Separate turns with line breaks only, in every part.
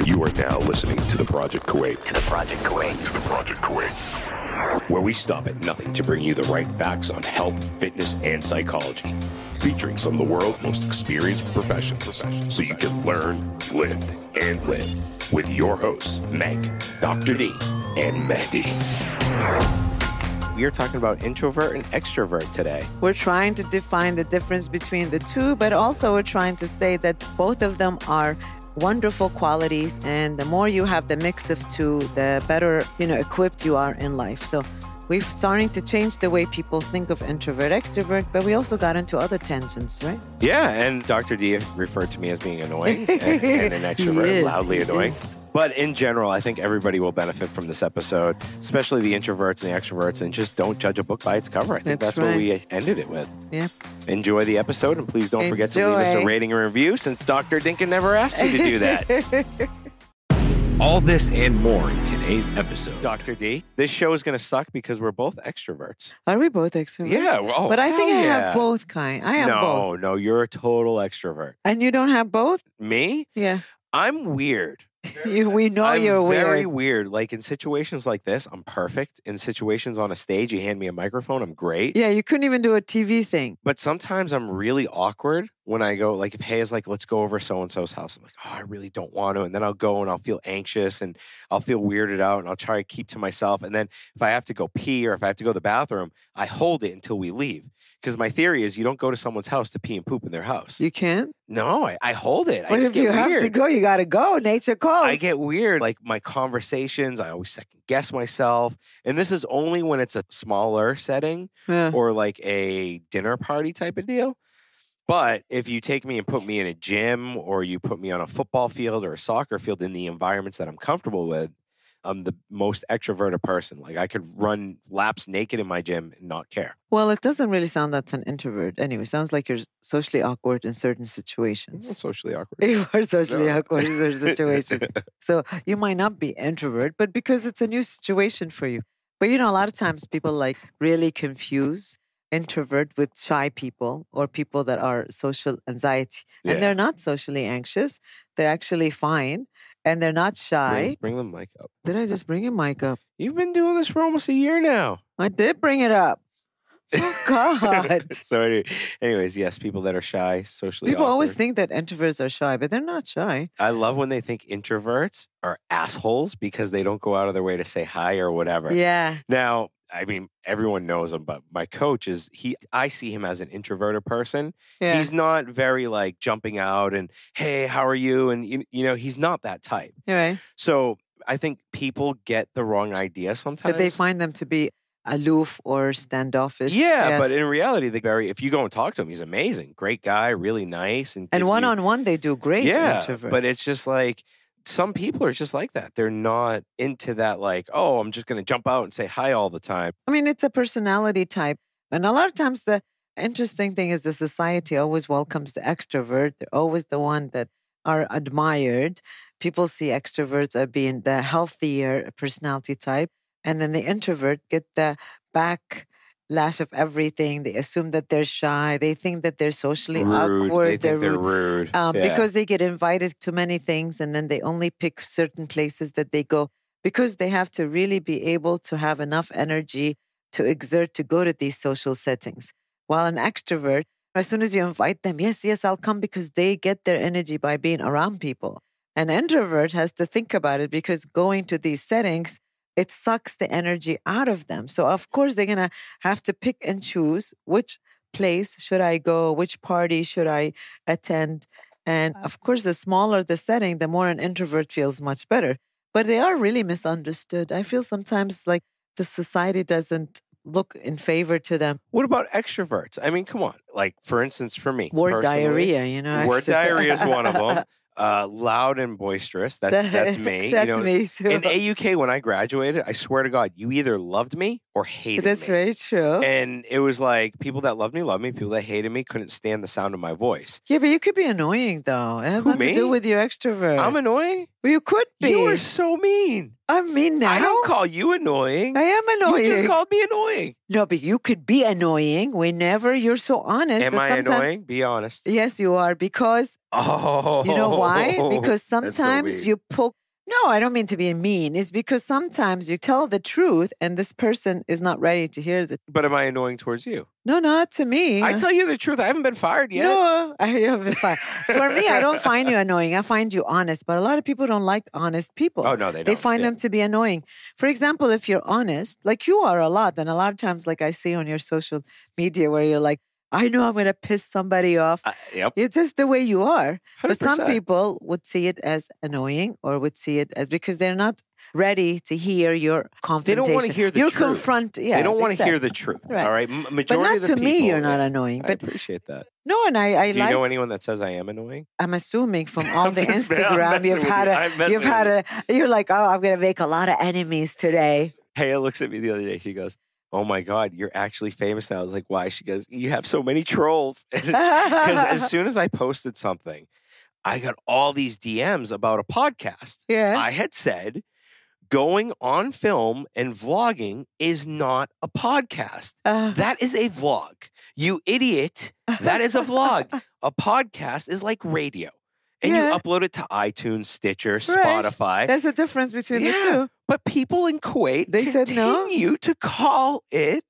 You are now listening to the Project Kuwait.
To the Project Kuwait.
To the Project Kuwait. Where we stop at nothing to bring you the right facts on health, fitness, and psychology. Featuring some of the world's most experienced professionals. So you can learn, live, and live. With your hosts, Meg, Dr.D, and Mehdi.
We are talking about introvert and extrovert today.
We're trying to define the difference between the two, but also we're trying to say that both of them are wonderful qualities, and the more you have the mix of two, the better, equipped you are in life. So we're starting to change the way people think of introvert, extrovert, but we also got into other tangents, right?
Yeah, and Dr. D referred to me as being annoying and an extrovert, loudly annoying. But in general, I think everybody will benefit from this episode, especially the introverts and the extroverts, and just don't judge a book by its cover. I think that's right. What we ended it with.
Yeah.
Enjoy the episode, and please don't forget to leave us a rating and review, since Dr. Dinkin never asked you to do that.
All this and more in today's episode.
Dr. D, this show is going to suck because we're both extroverts.
Are we both extroverts?
Yeah. Well,
but I think I have both kind. I have both.
No, you're a total extrovert.
And you don't have both?
Me?
Yeah.
I'm weird.
We know you're weird.
I'm very weird. Like in situations like this, I'm perfect. In situations on a stage, you hand me a microphone, I'm great.
Yeah, you couldn't even do a TV thing.
But sometimes I'm really awkward when I go, like if Hayes like, let's go over so-and-so's house. I'm like, oh, I really don't want to. And then I'll go and I'll feel anxious and I'll feel weirded out and I'll try to keep to myself. And then if I have to go pee or if I have to go to the bathroom, I hold it until we leave. Because my theory is you don't go to someone's house to pee and poop in their house.
You can't?
No, I hold it.
But if you have to go, you got to go. Nature calls.
I get weird. Like my conversations, I always second guess myself. And this is only when it's a smaller setting or like a dinner party type of deal. But if you take me and put me in a gym or you put me on a football field or a soccer field in the environments that I'm comfortable with, I'm the most extroverted person. Like I could run laps naked in my gym and not care.
Well, it doesn't really sound that's an introvert. Anyway, sounds like you're socially awkward in certain situations.
I'm not socially awkward.
You are socially awkward in certain situations. So you might not be introvert, but because it's a new situation for you. But a lot of times people like really confuse introvert with shy people or people that are social anxiety. And they're not socially anxious. They're actually fine. And they're not shy.
Bring the mic up.
Did I just bring your mic up?
You've been doing this for almost a year now.
I did bring it up. Oh, God.
So anyways, yes, people that are shy, socially
People
awkward.
always think that introverts are shy, but they're not shy.
I love when they think introverts are assholes because they don't go out of their way to say hi or whatever.
Yeah.
Now, I mean, everyone knows him, but my coach I see him as an introverted person.
Yeah.
He's not very like jumping out and, hey, how are you? And, he's not that type.
You're right.
So I think people get the wrong idea sometimes.
That they find them to be aloof or standoffish.
Yeah,
yes.
But in reality, if you go and talk to him, he's amazing. Great guy, really nice. And
one-on-one, they do great.
Yeah,
introvert.
But it's just like, some people are just like that. They're not into that like, oh, I'm just going to jump out and say hi all the time.
I mean, it's a personality type. And a lot of times the interesting thing is the society always welcomes the extrovert. They're always the one that are admired. People see extroverts as being the healthier personality type. And then the introvert get the backlash of everything. They assume that they're shy. They think that they're socially awkward.
They think they're rude.
Because they get invited to many things and then they only pick certain places that they go because they have to really be able to have enough energy to exert to go to these social settings. While an extrovert, as soon as you invite them, yes, I'll come because they get their energy by being around people. An introvert has to think about it because going to these settings, it sucks the energy out of them. So, of course, they're going to have to pick and choose which place should I go, which party should I attend. And, of course, the smaller the setting, the more an introvert feels much better. But they are really misunderstood. I feel sometimes like the society doesn't look in favor to them.
What about extroverts? I mean, come on. Like, for instance, for me.
Word diarrhea,
Word diarrhea is one of them. Loud and boisterous. That's me.
That's me too.
In AUK, when I graduated, I swear to God, you either loved me or hated me.
That's very true.
And it was like people that loved me. People that hated me couldn't stand the sound of my voice.
Yeah, but you could be annoying though. It has nothing to do with your extrovert.
I'm annoying?
Well, you could be.
You are so mean.
I'm mean now.
I don't call you annoying.
I am annoying.
You just called me annoying.
No, but you could be annoying whenever you're so honest.
Am I annoying? Be honest.
Yes, you are. Because, you know why? Because sometimes you poke. No, I don't mean to be mean. It's because sometimes you tell the truth and this person is not ready to hear the truth.
But am I annoying towards you?
No, not to me.
I tell you the truth. I haven't been fired yet.
No, I haven't been fired. For me, I don't find you annoying. I find you honest. But a lot of people don't like honest people.
Oh, no, they don't.
They find them to be annoying. For example, if you're honest, like you are a lot, and a lot of times, like I see on your social media where you're like, I know I'm going to piss somebody off.
Yep.
It's just the way you are.
100%.
But some people would see it as annoying or would see it as because they're not ready to hear your confrontation.
They don't want to hear the truth.
They
don't want to hear the truth.
Right.
All right.
But not to me, you're not annoying. But
I appreciate that.
No, and I
Do you know anyone that says I am annoying?
I'm assuming from all the Instagram you're like, oh, I'm going to make a lot of enemies today.
Haya looks at me the other day. She goes, oh my God, you're actually famous now. I was like, why? She goes, you have so many trolls. Because as soon as I posted something, I got all these DMs about a podcast.
Yeah.
I had said, going on film and vlogging is not a podcast. That is a vlog. You idiot. That is a vlog. A podcast is like radio. And you upload it to iTunes, Stitcher, Spotify.
There's a difference between the two.
But people in Kuwait continue to call it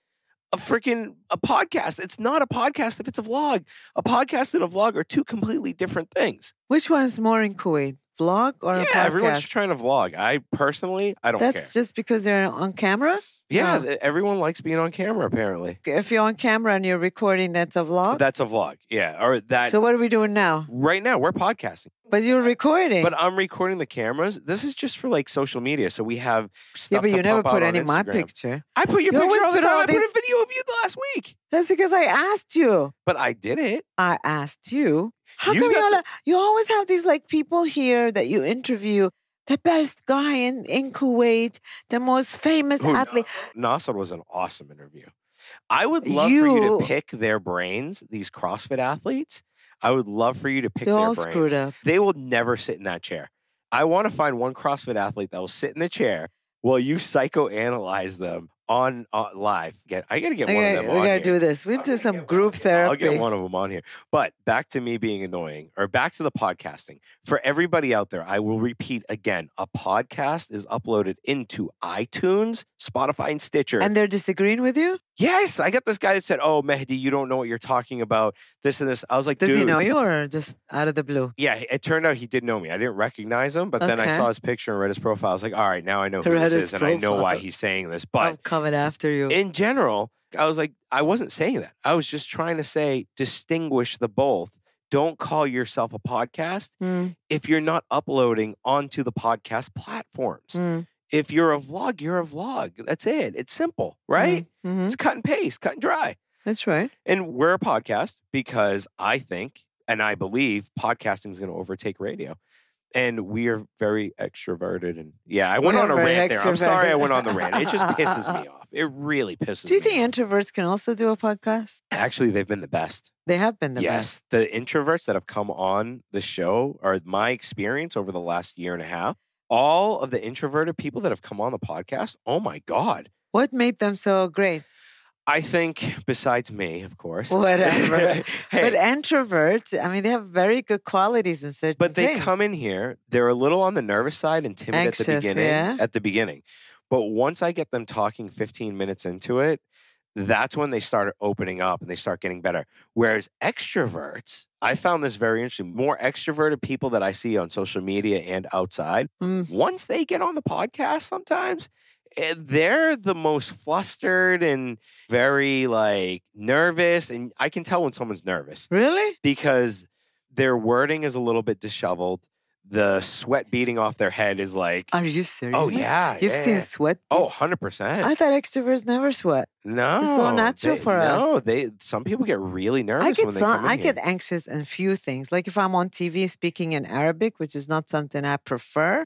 a podcast. It's not a podcast if it's a vlog. A podcast and a vlog are two completely different things.
Which one is more in Kuwait? Vlog or a podcast?
Yeah, everyone's trying to vlog. I don't care.
That's just because they're on camera?
Yeah, everyone likes being on camera, apparently.
If you're on camera and you're recording, that's a vlog?
That's a vlog, yeah. Or that.
So what are we doing now?
Right now, we're podcasting.
But you're recording.
But I'm recording the cameras. This is just for like social media. So we have stuff.
Yeah, but you never put any of
my
picture.
I put your picture all the time. I put a video of you last week.
That's because I asked you.
But I did it.
I asked you. How come you always have these like people here that you interview? The best guy in Kuwait, the most famous athlete.
Nasser was an awesome interview. I would love for you to pick their brains, these CrossFit athletes. I would love for you to pick their brains. They're all screwed up. They will never sit in that chair. I want to find one CrossFit athlete that will sit in the chair while you psychoanalyze them on live. I got to get one of them on here.
We got to do this. We'll do some group therapy.
I'll get one of them on here. But back to me being annoying, or back to the podcasting. For everybody out there, I will repeat again, a podcast is uploaded into iTunes, Spotify, and Stitcher.
And they're disagreeing with you?
Yes. I got this guy that said, oh, Mehdi, you don't know what you're talking about, this and this. I was like,
Does he know you or just out of the blue?
Yeah, it turned out he did know me. I didn't recognize him, but then I saw his picture and read his profile. I was like, all right, now I know who this is, and I know why he's saying this. But
I'm coming after you.
In general, I was like, I wasn't saying that. I was just trying to say, distinguish the both. Don't call yourself a podcast if you're not uploading onto the podcast platforms. If you're a vlog, you're a vlog. That's it. It's simple, right? It's cut and paste, cut and dry.
That's right.
And we're a podcast because I think and I believe podcasting is going to overtake radio. And we are very extroverted. And I went on a rant there. I'm sorry I went on the rant. It just pisses me off. It really pisses me off.
Do you think introverts can also do a podcast?
Actually, they've been the best.
They have been the best.
The introverts that have come on the show are my experience over the last year and a half. All of the introverted people that have come on the podcast, oh my God.
What made them so great?
I think, besides me, of course.
Whatever. But introverts, I mean, they have very good qualities in certain
But they come in here, they're a little on the nervous side and timid
Anxious,
at the beginning. But once I get them talking 15 minutes into it, that's when they start opening up and they start getting better. Whereas extroverts, I found this very interesting. More extroverted people that I see on social media and outside, once they get on the podcast sometimes, they're the most flustered and very nervous. And I can tell when someone's nervous.
Really?
Because their wording is a little bit disheveled. The sweat beating off their head is like...
Are you serious?
Oh, yeah.
You've seen sweat?
Oh, 100%.
I thought extroverts never sweat.
No.
It's so natural for us.
No, some people get really nervous when they come in
I get anxious in few things. Like if I'm on TV speaking in Arabic, which is not something I prefer,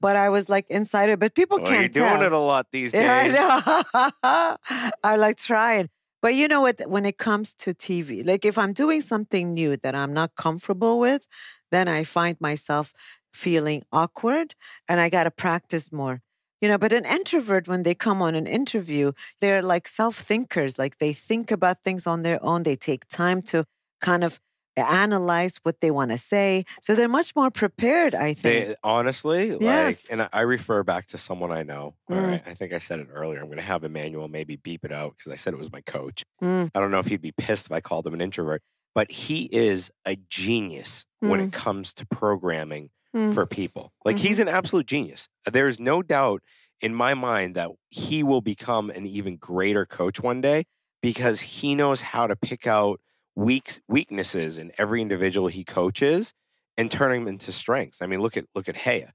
but I was inside it. But people can't tell.
You're doing it a lot these days.
Yeah, I know. I trying. But you know what? When it comes to TV, if I'm doing something new that I'm not comfortable with, then I find myself feeling awkward and I got to practice more. But an introvert, when they come on an interview, they're like self-thinkers. Like they think about things on their own. They take time to kind of analyze what they want to say. So they're much more prepared, I think.
Honestly,
yes.
And I refer back to someone I know. I think I said it earlier. I'm going to have Emmanuel maybe beep it out because I said it was my coach. I don't know if he'd be pissed if I called him an introvert, but he is a genius when it comes to programming for people. Like he's an absolute genius. There's no doubt in my mind that he will become an even greater coach one day because he knows how to pick out weaknesses in every individual he coaches and turn them into strengths. I mean, look at Haya.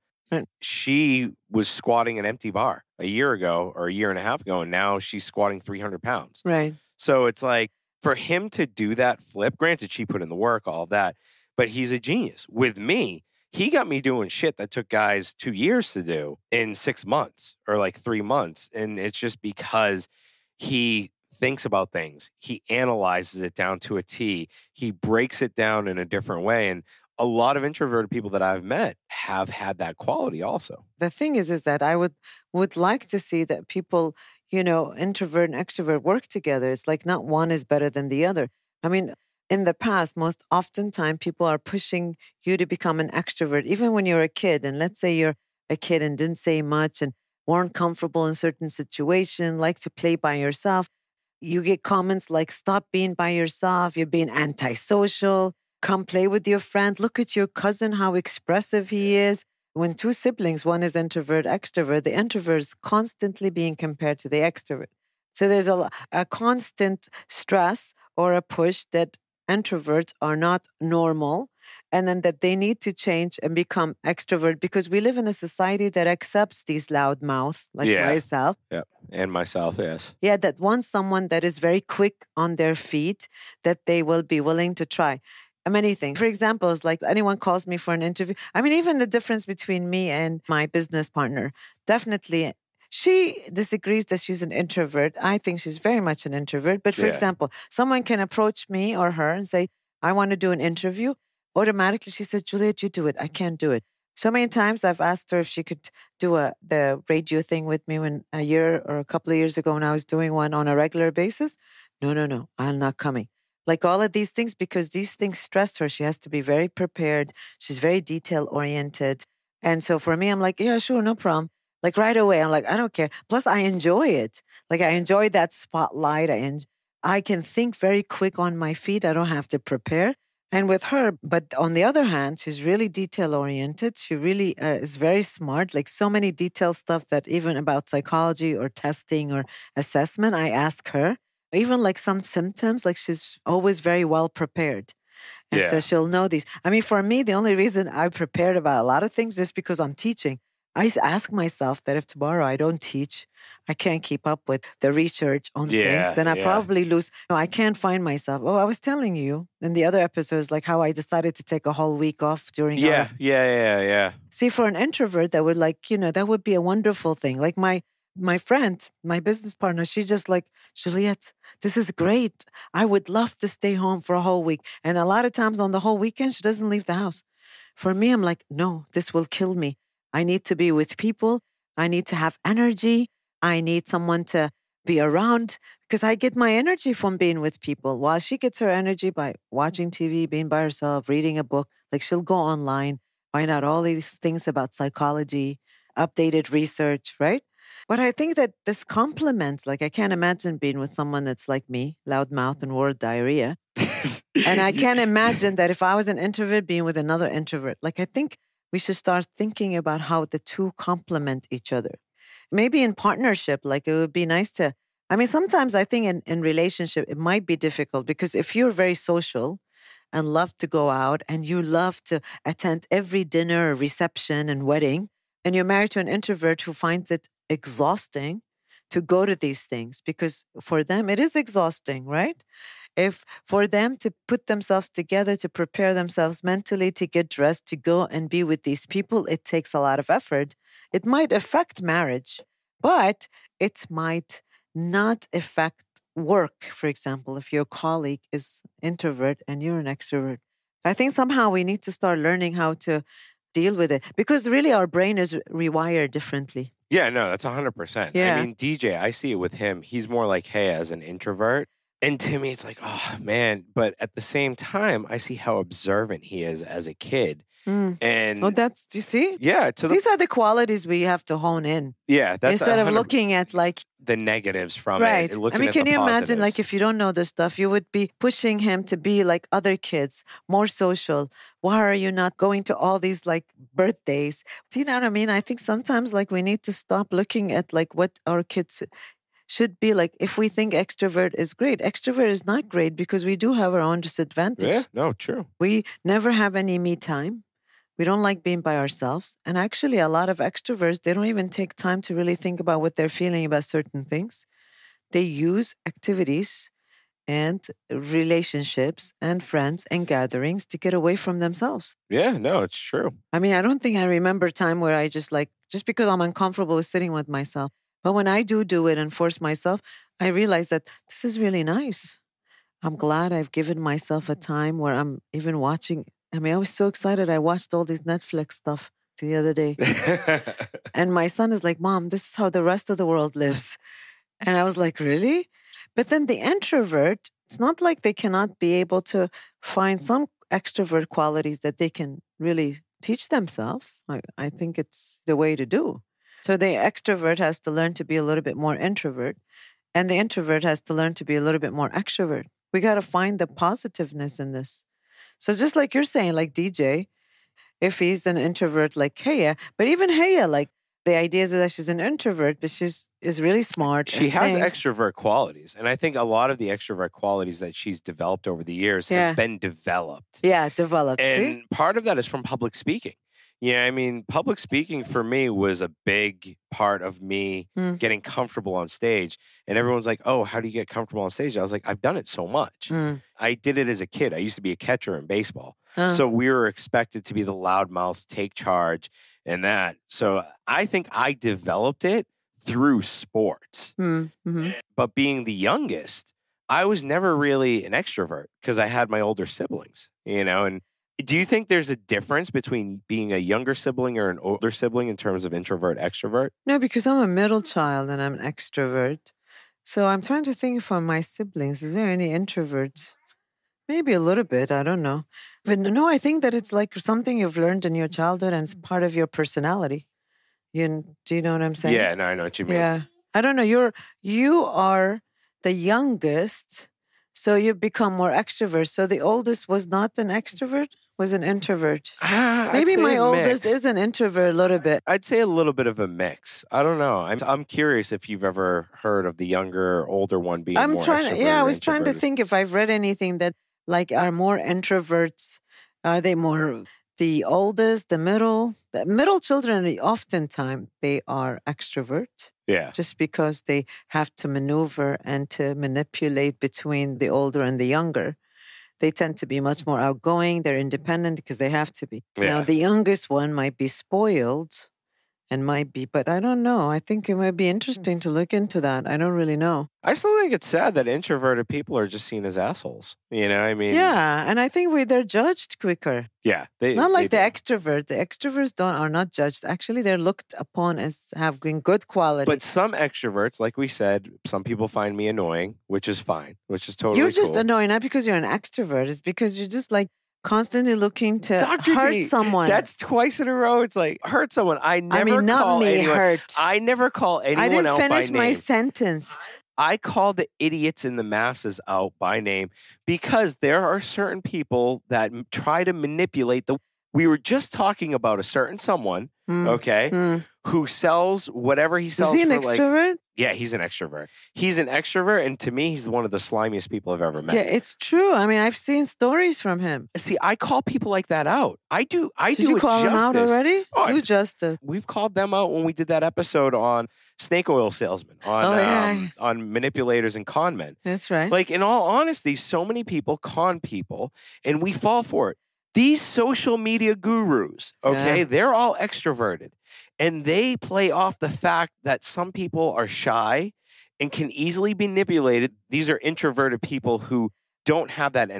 She was squatting an empty bar a year ago or a year and a half ago, and now she's squatting 300 pounds.
Right.
So it's like for him to do that flip, granted she put in the work, all of that, but he's a genius. With me, he got me doing shit that took guys 2 years to do in 6 months or like 3 months. And it's just because he thinks about things. He analyzes it down to a T. He breaks it down in a different way. And a lot of introverted people that I've met have had that quality also.
The thing is that I would like to see that people, introvert and extrovert work together. It's like not one is better than the other. I mean, in the past, most oftentimes people are pushing you to become an extrovert, even when you're a kid. And let's say you're a kid and didn't say much and weren't comfortable in certain situations, like to play by yourself. You get comments like, stop being by yourself. You're being antisocial. Come play with your friend. Look at your cousin, how expressive he is. When two siblings, one is introvert, extrovert, the introvert is constantly being compared to the extrovert. So there's a constant stress or a push that introverts are not normal and then that they need to change and become extrovert because we live in a society that accepts these loud mouths like myself.
Yeah, and myself, yes.
Yeah, that wants someone that is very quick on their feet, that they will be willing to try many things. For example, it's like anyone calls me for an interview. I mean, even the difference between me and my business partner, definitely she disagrees that she's an introvert. I think she's very much an introvert. But for example, someone can approach me or her and say, I want to do an interview. Automatically, she says, Juliet, you do it. I can't do it. So many times I've asked her if she could do the radio thing with me when a year or a couple of years ago when I was doing one on a regular basis. No, I'm not coming. Like all of these things, because these things stress her. She has to be very prepared. She's very detail-oriented. And so for me, I'm like, yeah, sure, no problem. Like right away, I'm like, I don't care. Plus, I enjoy it. Like I enjoy that spotlight. I can think very quick on my feet. I don't have to prepare. And with her, but on the other hand, she's really detail-oriented. She really is very smart. Like so many detail stuff that even about psychology or testing or assessment, I ask her. Even like some symptoms, like she's always very well prepared. And so she'll know these. I mean, for me, the only reason I prepared about a lot of things is because I'm teaching. I ask myself that if tomorrow I don't teach, I can't keep up with the research on things, then I probably lose. No, I can't find myself. Oh, I was telling you in the other episodes, like how I decided to take a whole week off during
Yeah.
See, for an introvert, that would that would be a wonderful thing. Like my friend, my business partner, she's just like, Juliet, this is great. I would love to stay home for a whole week. And a lot of times on the whole weekend, she doesn't leave the house. For me, I'm like, no, this will kill me. I need to be with people. I need to have energy. I need someone to be around because I get my energy from being with people. While she gets her energy by watching TV, being by herself, reading a book. Like she'll go online, find out all these things about psychology, updated research, right? But I think that this complements, like I can't imagine being with someone that's like me, loudmouth and word diarrhea. And I can't imagine that if I was an introvert being with another introvert. Like I think we should start thinking about how the two complement each other. Maybe in partnership, like it would be nice to, I mean, sometimes I think in relationship, it might be difficult because if you're very social and love to go out and you love to attend every dinner or reception and wedding, and you're married to an introvert who finds it exhausting to go to these things because for them, it is exhausting, right? If for them to put themselves together, to prepare themselves mentally, to get dressed, to go and be with these people, it takes a lot of effort. It might affect marriage, but it might not affect work. For example, if your colleague is introvert and you're an extrovert, I think somehow we need to start learning how to deal with it. Because really our brain is rewired differently.
Yeah, no, that's 100%.
Yeah.
I mean, DJ, I see it with him. He's more like, hey, as an introvert. And to me, it's like, oh, man. But at the same time, I see how observant he is as a kid. And
that's, you see?
Yeah.
These are the qualities we have to hone in.
Yeah. That's
instead of looking at like
the negatives from
right.
it.
I mean, can you imagine like if you don't know this stuff, you would be pushing him to be like other kids, more social. Why are you not going to all these like birthdays? Do you know what I mean? I think sometimes like we need to stop looking at like what our kids should be like. If we think extrovert is great, extrovert is not great because we do have our own disadvantage.
Yeah, no, true.
We never have any me time. We don't like being by ourselves. And actually, a lot of extroverts, they don't even take time to really think about what they're feeling about certain things. They use activities and relationships and friends and gatherings to get away from themselves.
Yeah, no, it's true.
I mean, I don't think I remember a time where I just because I'm uncomfortable with sitting with myself. But when I do it and force myself, I realize that this is really nice. I'm glad I've given myself a time where I'm even watching. I mean, I was so excited. I watched all this Netflix stuff the other day. And my son is like, Mom, this is how the rest of the world lives. And I was like, really? But then the introvert, it's not like they cannot be able to find some extrovert qualities that they can really teach themselves. I think it's the way to do. So the extrovert has to learn to be a little bit more introvert. And the introvert has to learn to be a little bit more extrovert. We got to find the positiveness in this. So just like you're saying, like DJ, if he's an introvert like Haya, but even Haya, like the idea is that she's an introvert, but is really smart.
She has extrovert qualities. And I think a lot of the extrovert qualities that she's developed over the years have been developed.
Yeah, developed.
And part of that is from public speaking. Yeah, I mean, public speaking for me was a big part of me getting comfortable on stage. And everyone's like, oh, how do you get comfortable on stage? I was like, I've done it so much. I did it as a kid. I used to be a catcher in baseball. So we were expected to be the loudmouths, take charge, and that. So I think I developed it through sports. But being the youngest, I was never really an extrovert because I had my older siblings, and do you think there's a difference between being a younger sibling or an older sibling in terms of introvert, extrovert?
No, because I'm a middle child and I'm an extrovert. So I'm trying to think from my siblings, is there any introverts? Maybe a little bit, I don't know. But no, I think that it's like something you've learned in your childhood and it's part of your personality. Do you know what I'm saying?
Yeah, no, I know what you mean.
Yeah. I don't know. You are the youngest, so you become more extrovert. So the oldest was not an extrovert, was an introvert. Maybe my oldest is an introvert a little bit.
I'd say a little bit of a mix. I don't know. I'm curious if you've ever heard of the younger or older one being more extroverted.
Yeah, I was trying to think if I've read anything that like are more introverts. Are they more the oldest, the middle? The middle children, oftentimes they are extrovert.
Yeah.
Just because they have to maneuver and to manipulate between the older and the younger. They tend to be much more outgoing. They're independent because they have to be.
Yeah.
Now, the youngest one might be spoiled and might be, but I don't know. I think it might be interesting to look into that. I don't really know.
I still think it's sad that introverted people are just seen as assholes. I mean...
Yeah, and I think they're judged quicker.
Yeah.
Not like the extrovert. The extroverts are not judged. Actually, they're looked upon as having good quality.
But some extroverts, like we said, some people find me annoying, which is fine, which is totally
You're just
cool.
annoying, not because you're an extrovert. It's because you're just like constantly looking to
Dr.
hurt
D,
someone.
That's twice in a row. It's like, hurt someone. I never call anyone.
Hurt.
I never call anyone out by name.
I didn't finish my sentence.
I call the idiots in the masses out by name because there are certain people that try to manipulate we were just talking about a certain someone, who sells whatever he sells.
Is he an
for
extrovert?
Yeah, he's an extrovert. He's an extrovert, and to me, he's one of the slimiest people I've ever met.
Yeah, it's true. I mean, I've seen stories from him.
See, I call people like that out.
Did you call them out already? Do justice.
We've called them out when we did that episode on snake oil salesmen, on manipulators and con men.
That's right.
Like, in all honesty, so many people con people, and we fall for it. These social media gurus, they're all extroverted. And they play off the fact that some people are shy and can easily be manipulated. These are introverted people who don't have that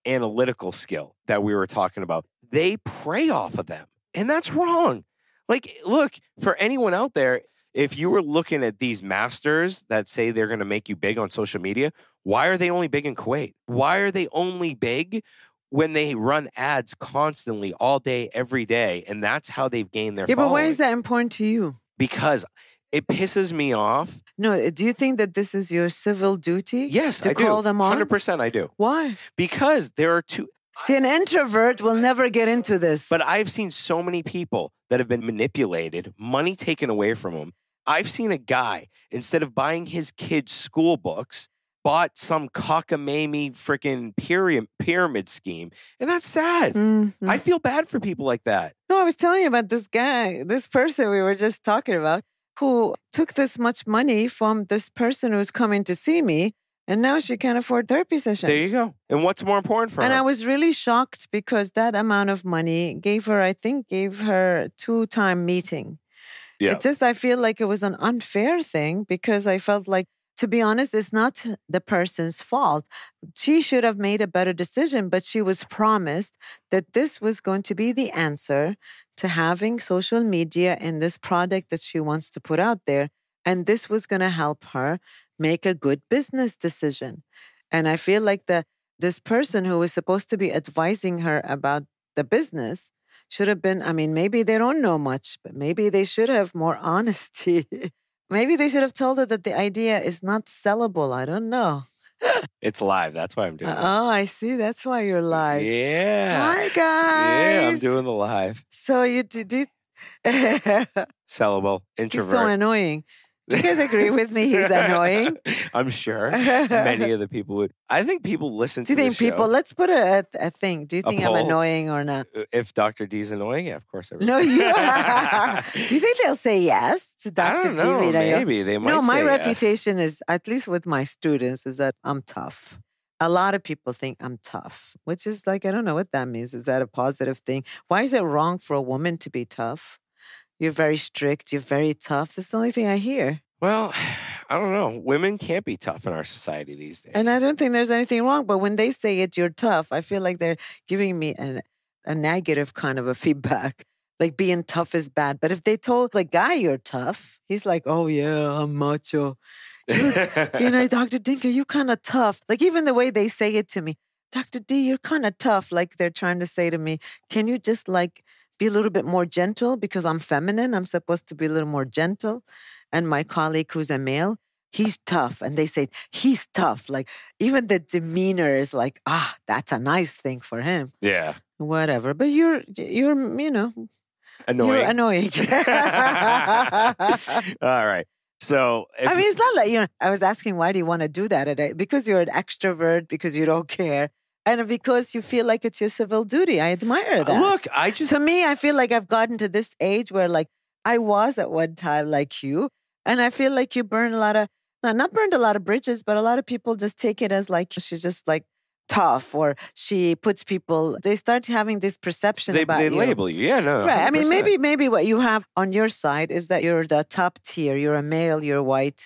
analytical skill that we were talking about. They prey off of them. And that's wrong. Like, look, for anyone out there, if you were looking at these masters that say they're going to make you big on social media, why are they only big in Kuwait? Why are they only big when they run ads constantly all day, every day? And that's how they've gained their following.
But why is that important to you?
Because it pisses me off.
No, do you think that this is your civil duty?
Yes,
to
I do.
call them on?
100% I do.
Why?
Because there are two...
See, an introvert will never get into this.
But I've seen so many people that have been manipulated, money taken away from them. I've seen a guy, instead of buying his kids' school books, bought some cockamamie freaking pyramid scheme. And that's sad.
Mm-hmm.
I feel bad for people like that.
No, I was telling you about this guy, this person we were just talking about, who took this much money from this person who's coming to see me. And now she can't afford therapy sessions.
There you go. And what's more important for her?
And I was really shocked because that amount of money gave her 2-time meeting.
Yeah.
It just, I feel like it was an unfair thing because I felt like, to be honest, it's not the person's fault. She should have made a better decision, but she was promised that this was going to be the answer to having social media and this product that she wants to put out there. And this was going to help her make a good business decision. And I feel like this person who was supposed to be advising her about the business should have been, I mean, maybe they don't know much, but maybe they should have more honesty. Maybe they should have told her that the idea is not sellable. I don't know.
It's live. That's why I'm doing it.
Oh, I see. That's why you're live.
Yeah.
Hi, guys.
Yeah, I'm doing the live.
So you do.
Sellable. Introvert.
He's so annoying. Do you guys agree with me? He's annoying.
I'm sure many of the people would. I think people listen to
Do you think
the show.
people, let's put a thing. Do you think I'm
poll.
annoying or not?
If Dr.D is annoying, yeah, of course.
No, you. Do you think they'll say yes to Dr.D?
I don't know. Maybe they might.
No, my
say
reputation is, at least with my students, is that I'm tough. A lot of people think I'm tough, which is like, I don't know what that means. Is that a positive thing? Why is it wrong for a woman to be tough? You're very strict. You're very tough. That's the only thing I hear.
Well, I don't know. Women can't be tough in our society these days.
And I don't think there's anything wrong. But when they say it, you're tough, I feel like they're giving me a negative kind of a feedback. Like being tough is bad. But if they told the guy you're tough, he's like, oh, yeah, I'm macho. Dr. Dinka, you kind of tough. Like even the way they say it to me, Dr. D, you're kind of tough. Like they're trying to say to me, can you just like be a little bit more gentle? Because I'm feminine. I'm supposed to be a little more gentle. And my colleague who's a male, he's tough. And they say, he's tough. Like even the demeanor is like, that's a nice thing for him.
Yeah.
Whatever. But you're
annoying.
You're annoying.
All right. So,
it's not like, I was asking, why do you want to do that? Because you're an extrovert, because you don't care. And because you feel like it's your civil duty. I admire that.
Look,
to me, I feel like I've gotten to this age where like I was at one time like you. And I feel like you burn not burned a lot of bridges, but a lot of people just take it as like, she's just like tough, or she puts people, they start having this perception about you.
They label you. Yeah, no.
Right.
100%.
I mean, maybe what you have on your side is that you're the top tier. You're a male, you're white,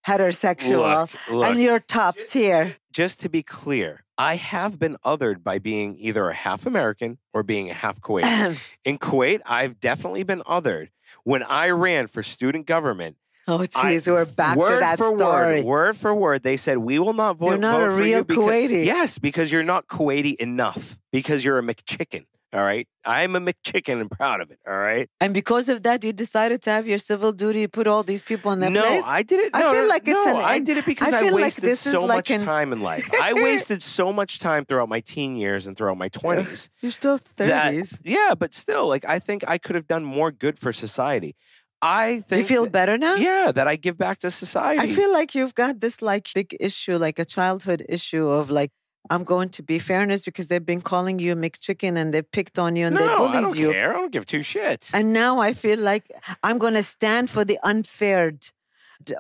heterosexual,
look,
and you're top tier.
Just to be clear, I have been othered by being either a half American or being a half Kuwaiti. In Kuwait, I've definitely been othered. When I ran for student government,
oh, geez, we're back to that story.
Word for word, they said, we will not vote.
You're not a real Kuwaiti.
Yes, because you're not Kuwaiti enough. Because you're a McChicken. All right? I'm a McChicken and proud of it. All right?
And because of that, you decided to have your civil duty, put all these people in their place?
No, I did it. I did it because I wasted so much time in life. I wasted so much time throughout my teen years and throughout my 20s.
You're still 30s.
Yeah, but still, like, I think I could have done more good for society. I think.
You feel better now?
Yeah, that I give back to society.
I feel like you've got this like big issue, like a childhood issue of like, I'm going to be fairness because they've been calling you McChicken and they picked on you and they bullied
I don't
you.
care. I don't give two shits.
And now I feel like I'm going to stand for the unfair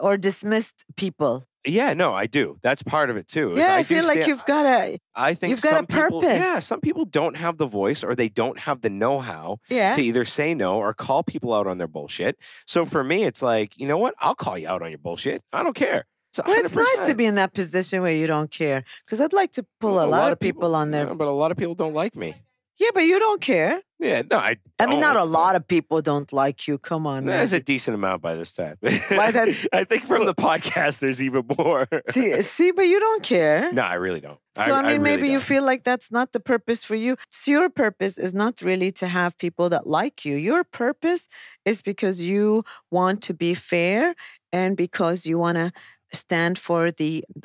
or dismissed people.
Yeah, no, I do. That's part of it too.
Yeah, I feel like you've got a.
I think
you've got a purpose.
Yeah, some people don't have the voice or they don't have the know-how to either say no or call people out on their bullshit. So for me, it's like, you know what? I'll call you out on your bullshit. I don't care.
Well, it's nice to be in that position where you don't care. Because I'd like to pull a lot of people on there.
But a lot of people don't like me.
Yeah, but you don't care.
Yeah, no, I
mean, not a
don't,
lot of people don't like you. Come on, man.
There's a decent amount by this time.
Why that?
I think from the podcast, there's even more.
See, but you don't care.
No, I really don't.
So, I mean, maybe you feel like that's not the purpose for you. So your purpose is not really to have people that like you. Your purpose is because you want to be fair and because you want to stand for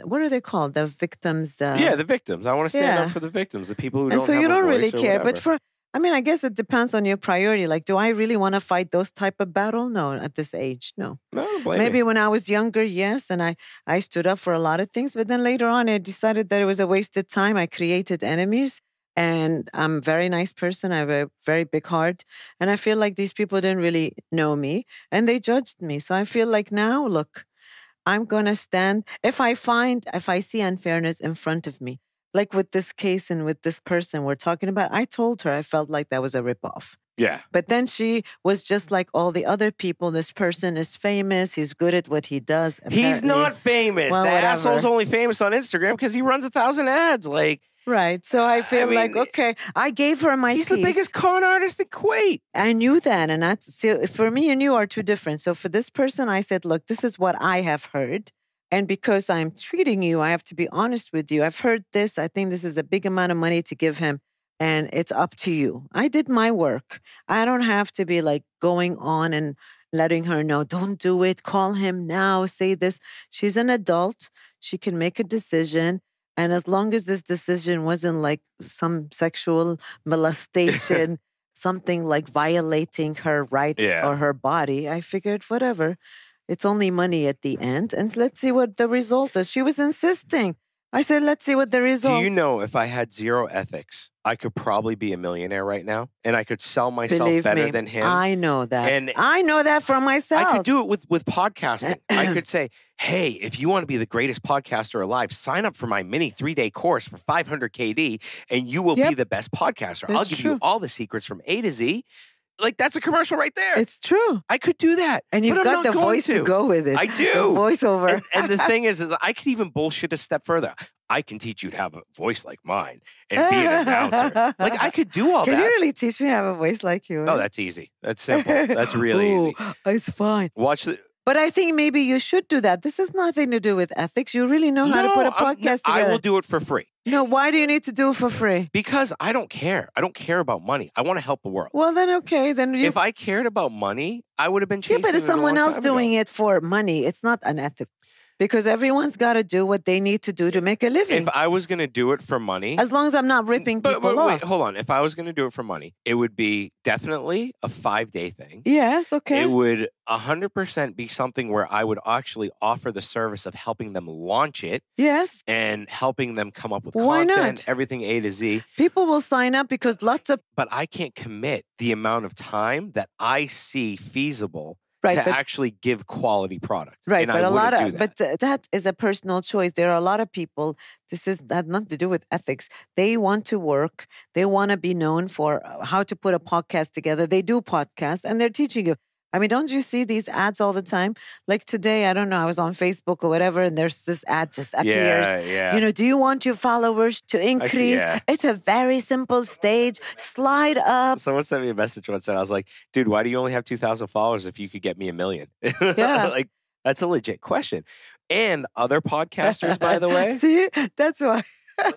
what are they called? The victims.
The victims. I want to stand up for the victims, the people who don't
so
have
you
a
don't
voice
really
or
care.
whatever.
But I guess it depends on your priority. Like, do I really want to fight those type of battle? No, at this age, no. Maybe when I was younger, yes, and I stood up for a lot of things. But then later on, I decided that it was a wasted time. I created enemies, and I'm a very nice person. I have a very big heart, and I feel like these people didn't really know me, and they judged me. So I feel like now, look, I'm going to stand. If I see unfairness in front of me, like with this case and with this person we're talking about, I told her I felt like that was a ripoff.
Yeah.
But then she was just like all the other people. This person is famous. He's good at what he does. Apparently.
He's not famous.
Well,
the
whatever.
asshole's only famous on Instagram because he runs 1,000 ads. Like,
right. So I feel like, okay, I gave her my
He's
piece.
the biggest con artist in Kuwait.
I knew that. And for me and you are two different. So for this person, I said, look, this is what I have heard. And because I'm treating you, I have to be honest with you. I've heard this. I think this is a big amount of money to give him. And it's up to you. I did my work. I don't have to be like going on and letting her know, don't do it. Call him now. Say this. She's an adult. She can make a decision. And as long as this decision wasn't like some sexual molestation, something like violating her right or her body, I figured whatever. It's only money at the end. And let's see what the result is. She was insisting. I said, let's see what the result.
Do you know if I had zero ethics, I could probably be a millionaire right now and I could sell myself
Believe
better
me,
than him?
I know that.
And
I know that for myself.
I could do it with podcasting. I could say, hey, if you want to be the greatest podcaster alive, sign up for my mini 3-day course for 500 KD and you will be the best podcaster. I'll give you all the secrets from A to Z. Like, that's a commercial right there.
It's true.
I could do that.
And you've got the voice to go with it.
I do.
The voiceover.
And the thing is I could even bullshit a step further. I can teach you to have a voice like mine and be an announcer. Like, I could do all that.
Can you really teach me to have a voice like you?
Oh, that's easy. That's simple. That's really easy.
It's fine.
But
I think maybe you should do that. This has nothing to do with ethics. You really know how to put a podcast together.
I will do it for free.
No, why do you need to do it for free?
Because I don't care. I don't care about money. I want to help the world.
Well, then, okay.
If I cared about money, I would have been chasing it.
Yeah, but if someone else doing it for money, it's not unethical. Because everyone's got to do what they need to do to make a living.
If I was going to do it for money...
As long as I'm not ripping people off.
Wait, hold on. If I was going to do it for money, it would be definitely a 5-day thing.
Yes, okay.
It would 100% be something where I would actually offer the service of helping them launch it.
Yes.
And helping them come up with
Why
content,
not?
Everything A to Z.
People will sign up because lots of...
But I can't commit the amount of time that I see feasible
to
actually give quality product.
Right,
and
but that is a personal choice. There are a lot of people, that has nothing to do with ethics. They want to work. They want to be known for how to put a podcast together. They do podcasts and they're teaching you. I mean, don't you see these ads all the time? Like today, I don't know, I was on Facebook or whatever, and there's this ad just appears.
Yeah.
You know, do you want your followers to increase? It's a very simple stage. Slide up.
Someone sent me a message once, and I was like, dude, why do you only have 2,000 followers if you could get me 1 million?
Yeah.
Like, that's a legit question. And other podcasters, by the way.
See, that's why.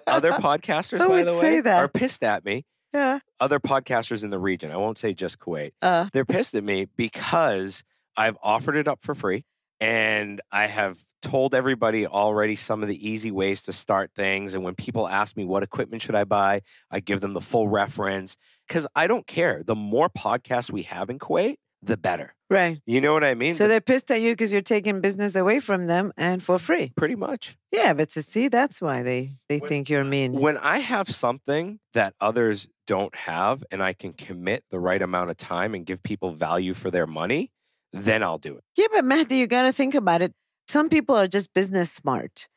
Other podcasters, by the way, are pissed at me.
Yeah.
Other podcasters in the region, I won't say just Kuwait, they're pissed at me because I've offered it up for free and I have told everybody already some of the easy ways to start things. And when people ask me what equipment should I buy, I give them the full reference because I don't care. The more podcasts we have in Kuwait, the better.
Right.
You know what I mean?
So they're pissed at you because you're taking business away from them and for free.
Pretty much.
Yeah, but that's why they think you're mean.
When I have something that others don't have and I can commit the right amount of time and give people value for their money, then I'll do it.
Yeah, but Mahdi, you got to think about it. Some people are just business smart.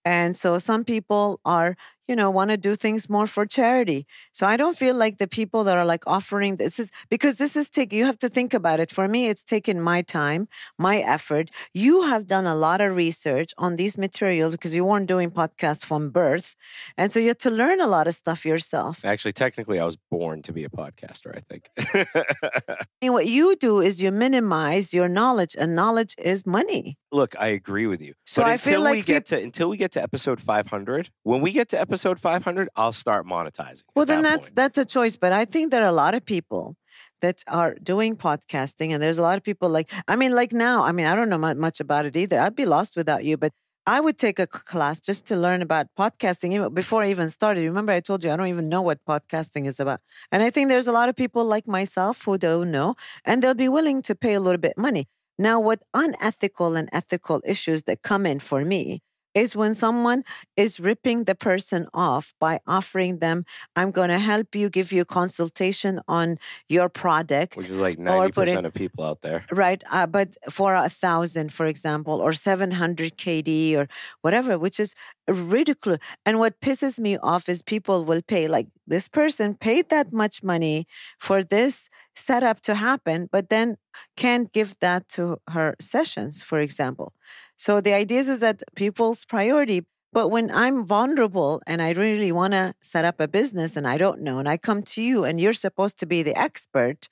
And so some people are, want to do things more for charity. So I don't feel like the people that are like offering because you have to think about it. For me, it's taken my time, my effort. You have done a lot of research on these materials because you weren't doing podcasts from birth. And so you have to learn a lot of stuff yourself.
Actually, technically, I was born to be a podcaster, I think.
And what you do is you minimize your knowledge, and knowledge is money.
Look, I agree with you.
So
but
I feel like
until we get to episode 500, when we get to episode 500, I'll start monetizing.
Well, then that's a choice. But I think there are a lot of people that are doing podcasting, and there's a lot of people like now, I don't know much about it either. I'd be lost without you, but I would take a class just to learn about podcasting even before I even started. Remember, I told you I don't even know what podcasting is about. And I think there's a lot of people like myself who don't know, and they'll be willing to pay a little bit money. Now, what unethical and ethical issues that come in for me is when someone is ripping the person off by offering them, I'm going to help you, give you a consultation on your product.
Which is like 90% of people out there.
Right. But for 1,000, for example, or 700 KD or whatever, which is ridiculous. And what pisses me off is people will pay, like this person paid that much money for this setup to happen, but then can't give that to her sessions, for example. So the idea is that people's priority, but when I'm vulnerable and I really want to set up a business and I don't know, and I come to you and you're supposed to be the expert.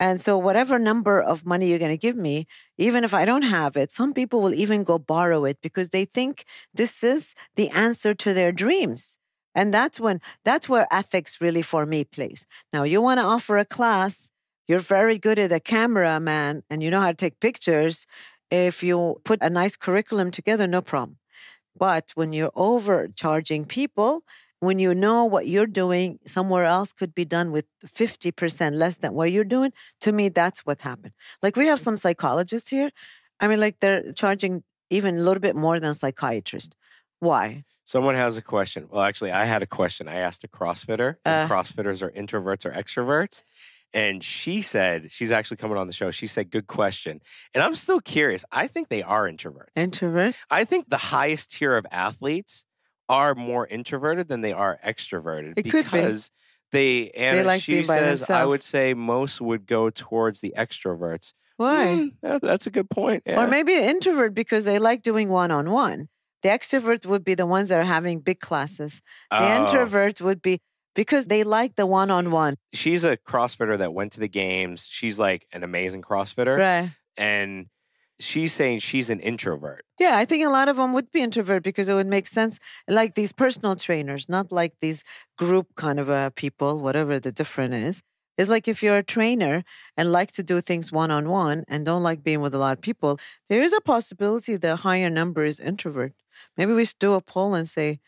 And so whatever number of money you're going to give me, even if I don't have it, some people will even go borrow it because they think this is the answer to their dreams. And that's where ethics really for me plays. Now, you want to offer a class, you're very good at a cameraman and you know how to take pictures. If you put a nice curriculum together, no problem. But when you're overcharging people, when you know what you're doing somewhere else could be done with 50% less than what you're doing, to me, that's what happened. Like we have some psychologists here. They're charging even a little bit more than psychiatrists. Why?
Someone has a question. Well, actually, I had a question. I asked a CrossFitter if CrossFitters are introverts or extroverts. And she said, she's actually coming on the show. She said, good question. And I'm still curious. I think they are introverts.
Introvert?
I think the highest tier of athletes are more introverted than they are extroverted.
It could be.
They
like
she
being by
says,
themselves.
I would say most would go towards the extroverts.
Why?
That's a good point. Yeah.
Or maybe an introvert because they like doing one-on-one. The extrovert would be the ones that are having big classes. The introvert would be because they like the one-on-one.
She's a CrossFitter that went to the games. She's like an amazing CrossFitter.
Right.
And she's saying she's an introvert.
Yeah, I think a lot of them would be introvert because it would make sense. Like these personal trainers, not like these group kind of people, whatever the difference is. It's like if you're a trainer and like to do things one-on-one and don't like being with a lot of people, there is a possibility the higher number is introvert. Maybe we should do a poll and say,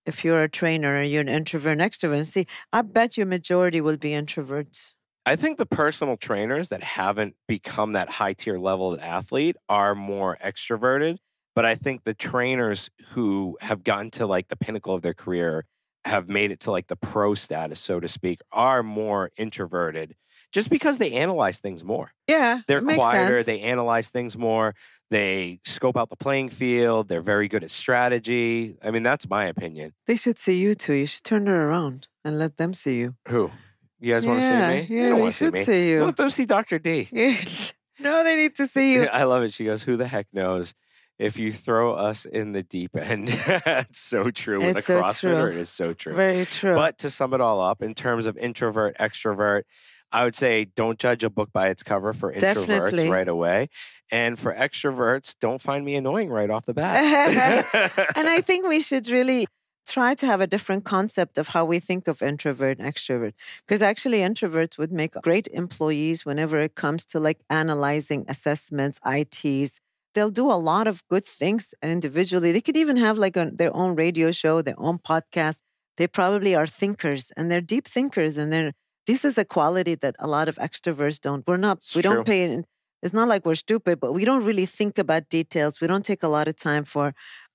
if you're a trainer and you're an introvert and extrovert, and see, I bet your majority will be introverts.
I think the personal trainers that haven't become that high tier level of athlete are more extroverted. But I think the trainers who have gotten to like the pinnacle of their career, have made it to like the pro status, so to speak, are more introverted just because they analyze things more.
Yeah.
They're quieter. They analyze things more. They scope out the playing field. They're very good at strategy. I mean, that's my opinion.
They should see you too. You should turn her around and let them see you.
Who? You guys want to see me?
Yeah, they should see you.
Let them see Dr.D.
No, they need to see you.
I love it. She goes, who the heck knows? If you throw us in the deep end, it's so true. With a CrossFitter, it is so true.
Very true.
But to sum it all up, in terms of introvert, extrovert, I would say don't judge a book by its cover for introverts right away. And for extroverts, don't find me annoying right off the bat.
And I think we should really try to have a different concept of how we think of introvert and extrovert. Because actually introverts would make great employees whenever it comes to like analyzing assessments, ITs. They'll do a lot of good things individually. They could even have like their own radio show, their own podcast. They probably are thinkers and they're deep thinkers. And this is a quality that a lot of extroverts don't. We don't pay. It's not like we're stupid, but we don't really think about details. We don't take a lot of time for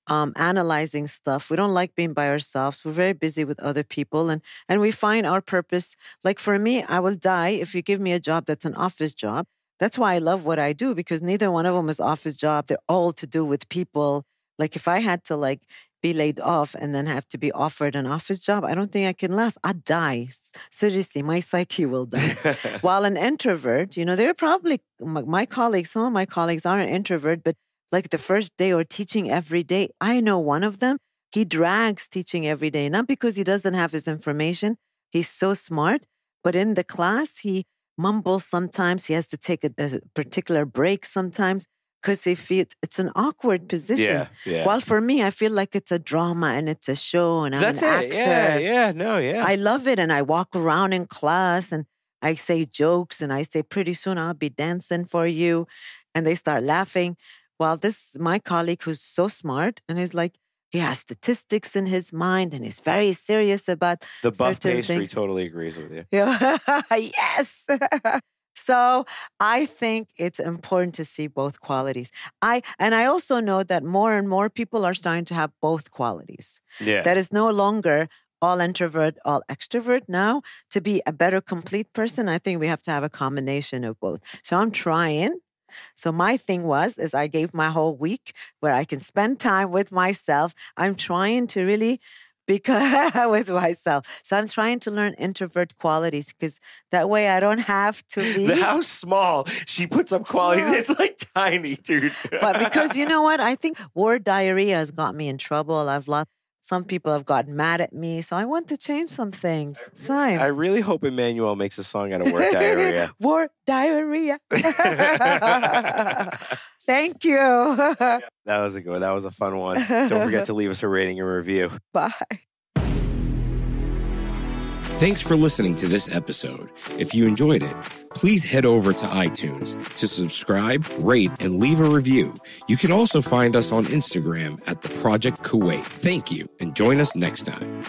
analyzing stuff. We don't like being by ourselves. We're very busy with other people. And we find our purpose. Like for me, I will die if you give me a job that's an office job. That's why I love what I do, because neither one of them is office job. They're all to do with people. Like if I had to like be laid off and then have to be offered an office job, I don't think I can last. I'd die. Seriously, my psyche will die. While an introvert, they're probably my colleagues, some of my colleagues are an introvert, but like the first day or teaching every day, I know one of them, he drags teaching every day, not because he doesn't have his information. He's so smart, but in the class, he mumbles sometimes. He has to take a particular break sometimes because he feels it's an awkward position.
Yeah.
While for me, I feel like it's a drama and it's a show and I'm an actor.
Yeah.
I love it. And I walk around in class and I say jokes and I say, pretty soon I'll be dancing for you. And they start laughing. While my colleague who's so smart and he's like, he has statistics in his mind and he's very serious about
the buff pastry
things.
Totally agrees with you.
Yeah. Yes. So I think it's important to see both qualities. I also know that more and more people are starting to have both qualities.
Yeah.
That is no longer all introvert, all extrovert. Now, to be a better complete person, I think we have to have a combination of both. So I'm trying. So my thing is I gave my whole week where I can spend time with myself. I'm trying to really be with myself. So I'm trying to learn introvert qualities because that way I don't have to be.
How small she puts up qualities. It's like tiny, dude.
But because you know what? I think word diarrhea has got me in trouble. Some people have gotten mad at me, so I want to change some things. It's time.
I really hope Emmanuel makes a song out of word diarrhea.
Word diarrhea. Thank you.
That was a good one. That was a fun one. Don't forget to leave us a rating and review.
Bye.
Thanks for listening to this episode. If you enjoyed it, please head over to iTunes to subscribe, rate, and leave a review. You can also find us on Instagram at The Project Kuwait. Thank you, and join us next time.